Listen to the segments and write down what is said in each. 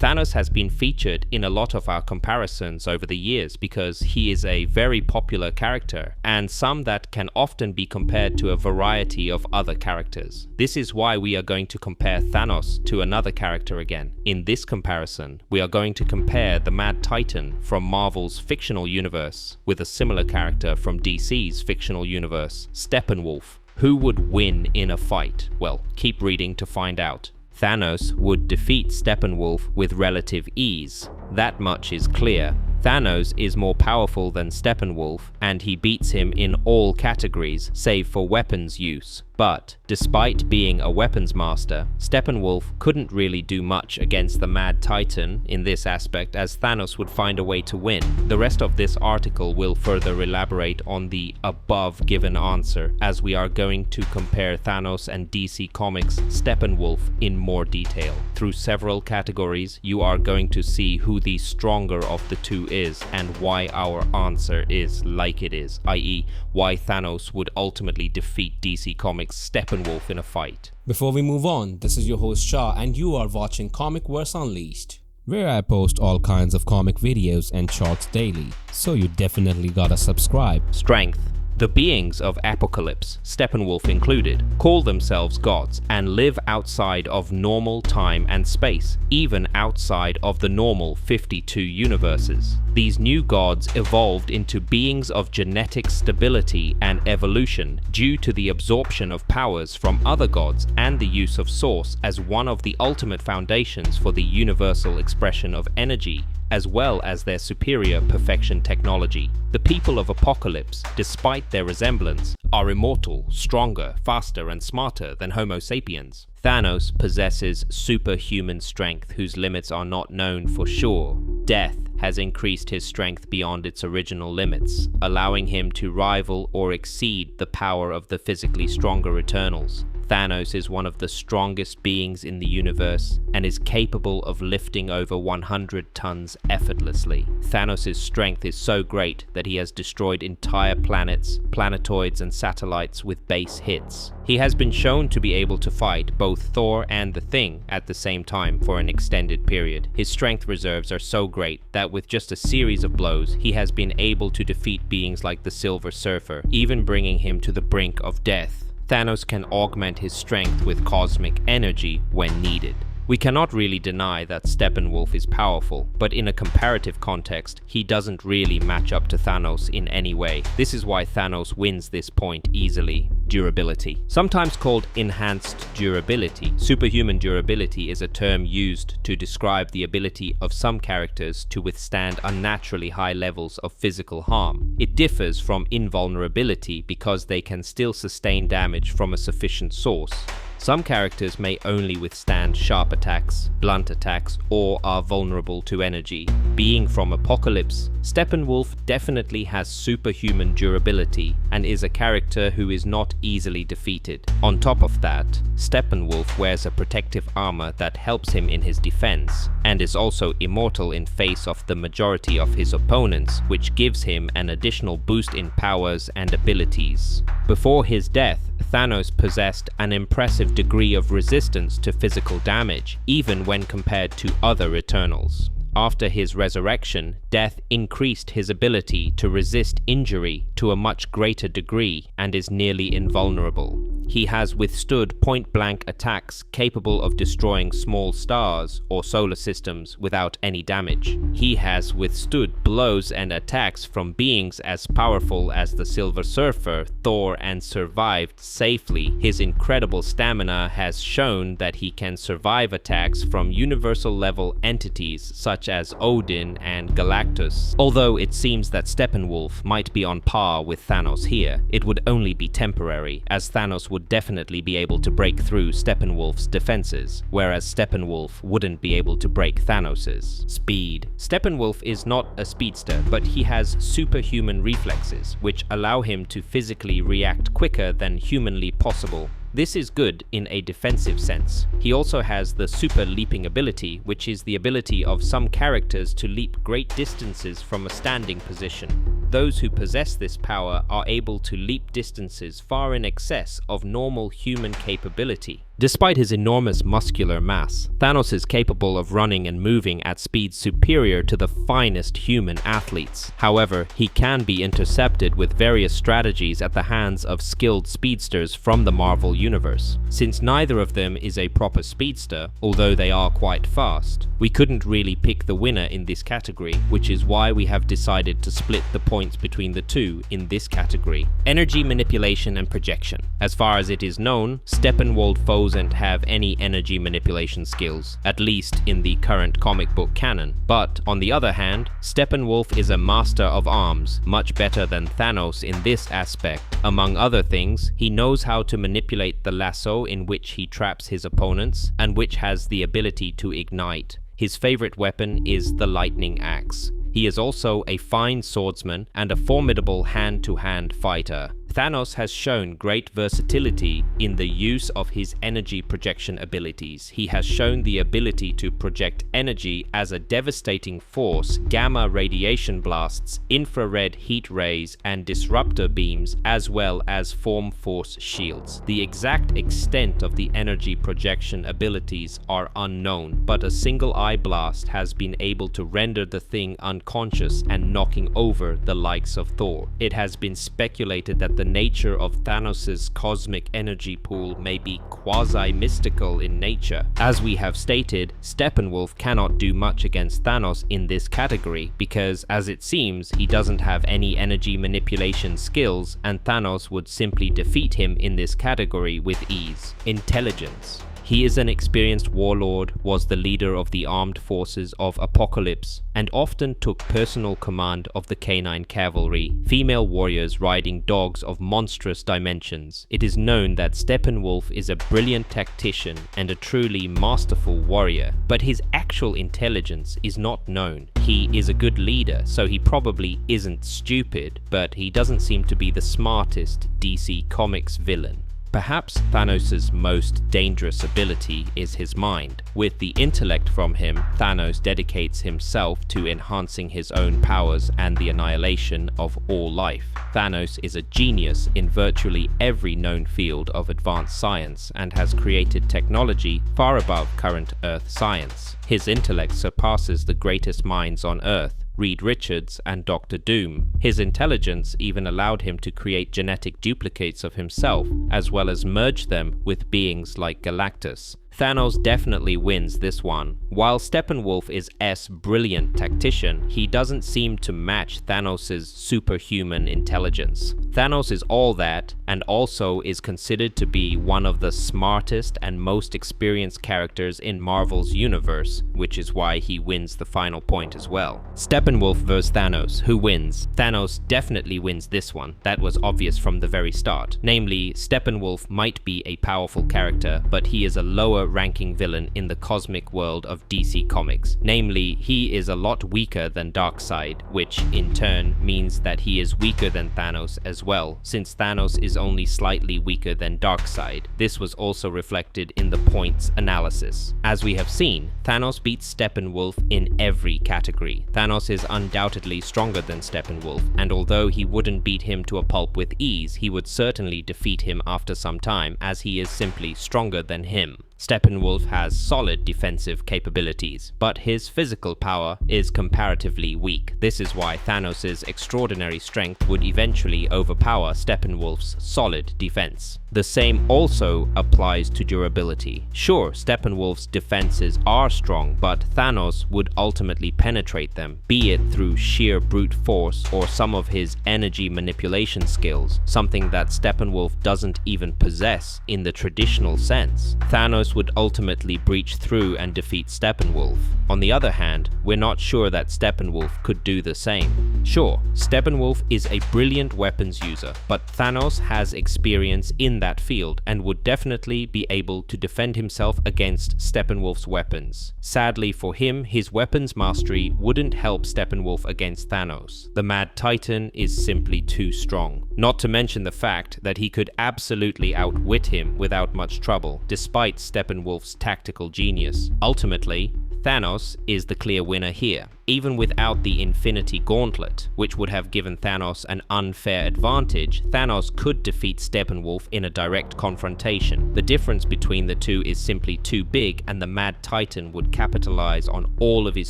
Thanos has been featured in a lot of our comparisons over the years because he is a very popular character and some that can often be compared to a variety of other characters. This is why we are going to compare Thanos to another character again. In this comparison, we are going to compare the Mad Titan from Marvel's fictional universe with a similar character from DC's fictional universe, Steppenwolf. Who would win in a fight? Well, keep reading to find out. Thanos would defeat Steppenwolf with relative ease. That much is clear. Thanos is more powerful than Steppenwolf, and he beats him in all categories save for weapons use. But, despite being a weapons master, Steppenwolf couldn't really do much against the Mad Titan in this aspect, as Thanos would find a way to win. The rest of this article will further elaborate on the above given answer, as we are going to compare Thanos and DC Comics' Steppenwolf in more detail. Through several categories, you are going to see who the stronger of the two is and why our answer is like it is, i.e. why Thanos would ultimately defeat DC Comics' Steppenwolf in a fight. Before we move on, this is your host Shah and you are watching Comicverse Unleashed, where I post all kinds of comic videos and shorts daily, so you definitely gotta subscribe. Strength. The beings of Apokolips, Steppenwolf included, call themselves gods and live outside of normal time and space, even outside of the normal 52 universes. These new gods evolved into beings of genetic stability and evolution due to the absorption of powers from other gods and the use of Source as one of the ultimate foundations for the universal expression of energy, as well as their superior perfection technology. The people of Apokolips, despite their resemblance, are immortal, stronger, faster, and smarter than Homo sapiens. Thanos possesses superhuman strength whose limits are not known for sure. Death has increased his strength beyond its original limits, allowing him to rival or exceed the power of the physically stronger Eternals. Thanos is one of the strongest beings in the universe and is capable of lifting over 100 tons effortlessly. Thanos' strength is so great that he has destroyed entire planets, planetoids, and satellites with base hits. He has been shown to be able to fight both Thor and the Thing at the same time for an extended period. His strength reserves are so great that with just a series of blows, he has been able to defeat beings like the Silver Surfer, even bringing him to the brink of death. Thanos can augment his strength with cosmic energy when needed. We cannot really deny that Steppenwolf is powerful, but in a comparative context, he doesn't really match up to Thanos in any way. This is why Thanos wins this point easily. Durability. Sometimes called enhanced durability, superhuman durability is a term used to describe the ability of some characters to withstand unnaturally high levels of physical harm. It differs from invulnerability because they can still sustain damage from a sufficient source. Some characters may only withstand sharp attacks, blunt attacks, or are vulnerable to energy. Being from Apokolips, Steppenwolf definitely has superhuman durability and is a character who is not easily defeated. On top of that, Steppenwolf wears a protective armor that helps him in his defense, and is also immortal in face of the majority of his opponents, which gives him an additional boost in powers and abilities. Before his death, Thanos possessed an impressive degree of resistance to physical damage, even when compared to other Eternals. After his resurrection, death increased his ability to resist injury to a much greater degree and is nearly invulnerable. He has withstood point-blank attacks capable of destroying small stars or solar systems without any damage. He has withstood blows and attacks from beings as powerful as the Silver Surfer, Thor, and survived safely. His incredible stamina has shown that he can survive attacks from universal-level entities such as Odin and Galactus. Although it seems that Steppenwolf might be on par with Thanos here, it would only be temporary, as Thanos would definitely be able to break through Steppenwolf's defenses, whereas Steppenwolf wouldn't be able to break Thanos's. Speed. Steppenwolf is not a speedster, but he has superhuman reflexes, which allow him to physically react quicker than humanly possible. This is good in a defensive sense. He also has the super leaping ability, which is the ability of some characters to leap great distances from a standing position. Those who possess this power are able to leap distances far in excess of normal human capability. Despite his enormous muscular mass, Thanos is capable of running and moving at speeds superior to the finest human athletes. However, he can be intercepted with various strategies at the hands of skilled speedsters from the Marvel Universe. Since neither of them is a proper speedster, although they are quite fast, we couldn't really pick the winner in this category, which is why we have decided to split the points between the two in this category. Energy manipulation and projection. As far as it is known, Steppenwolf doesn't have any energy manipulation skills, at least in the current comic book canon. But, on the other hand, Steppenwolf is a master of arms, much better than Thanos in this aspect. Among other things, he knows how to manipulate the lasso in which he traps his opponents, and which has the ability to ignite. His favorite weapon is the lightning axe. He is also a fine swordsman and a formidable hand-to-hand fighter. Thanos has shown great versatility in the use of his energy projection abilities. He has shown the ability to project energy as a devastating force, gamma radiation blasts, infrared heat rays, and disruptor beams, as well as form force shields. The exact extent of the energy projection abilities are unknown, but a single eye blast has been able to render the thing unconscious and knocking over the likes of Thor. It has been speculated that the nature of Thanos' cosmic energy pool may be quasi-mystical in nature. As we have stated, Steppenwolf cannot do much against Thanos in this category because, as it seems, he doesn't have any energy manipulation skills, and Thanos would simply defeat him in this category with ease. Intelligence. He is an experienced warlord, was the leader of the armed forces of Apokolips, and often took personal command of the canine cavalry, female warriors riding dogs of monstrous dimensions. It is known that Steppenwolf is a brilliant tactician and a truly masterful warrior, but his actual intelligence is not known. He is a good leader, so he probably isn't stupid, but he doesn't seem to be the smartest DC Comics villain. Perhaps Thanos' most dangerous ability is his mind. With the intellect from him, Thanos dedicates himself to enhancing his own powers and the annihilation of all life. Thanos is a genius in virtually every known field of advanced science and has created technology far above current Earth science. His intellect surpasses the greatest minds on Earth, Reed Richards and Dr. Doom. His intelligence even allowed him to create genetic duplicates of himself, as well as merge them with beings like Galactus. Thanos definitely wins this one. While Steppenwolf is S' brilliant tactician, he doesn't seem to match Thanos' superhuman intelligence. Thanos is all that, and also is considered to be one of the smartest and most experienced characters in Marvel's universe, which is why he wins the final point as well. Steppenwolf vs Thanos, who wins? Thanos definitely wins this one. That was obvious from the very start. Namely, Steppenwolf might be a powerful character, but he is a lower ranking villain in the cosmic world of DC Comics. Namely, he is a lot weaker than Darkseid, which in turn means that he is weaker than Thanos as well, since Thanos is only slightly weaker than Darkseid. This was also reflected in the points analysis. As we have seen, Thanos beats Steppenwolf in every category. Thanos is undoubtedly stronger than Steppenwolf, and although he wouldn't beat him to a pulp with ease, he would certainly defeat him after some time, as he is simply stronger than him. Steppenwolf has solid defensive capabilities, but his physical power is comparatively weak. This is why Thanos' extraordinary strength would eventually overpower Steppenwolf's solid defense. The same also applies to durability. Sure, Steppenwolf's defenses are strong, but Thanos would ultimately penetrate them, be it through sheer brute force or some of his energy manipulation skills, something that Steppenwolf doesn't even possess in the traditional sense. Thanos would ultimately breach through and defeat Steppenwolf. On the other hand, we're not sure that Steppenwolf could do the same. Sure, Steppenwolf is a brilliant weapons user, but Thanos has experience in that field and would definitely be able to defend himself against Steppenwolf's weapons. Sadly for him, his weapons mastery wouldn't help Steppenwolf against Thanos. The Mad Titan is simply too strong. Not to mention the fact that he could absolutely outwit him without much trouble, despite Steppenwolf's tactical genius. Ultimately, Thanos is the clear winner here. Even without the Infinity Gauntlet, which would have given Thanos an unfair advantage, Thanos could defeat Steppenwolf in a direct confrontation. The difference between the two is simply too big, and the Mad Titan would capitalize on all of his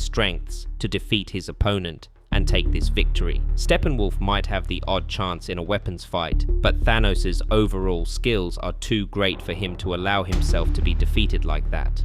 strengths to defeat his opponent and take this victory. Steppenwolf might have the odd chance in a weapons fight, but Thanos' overall skills are too great for him to allow himself to be defeated like that.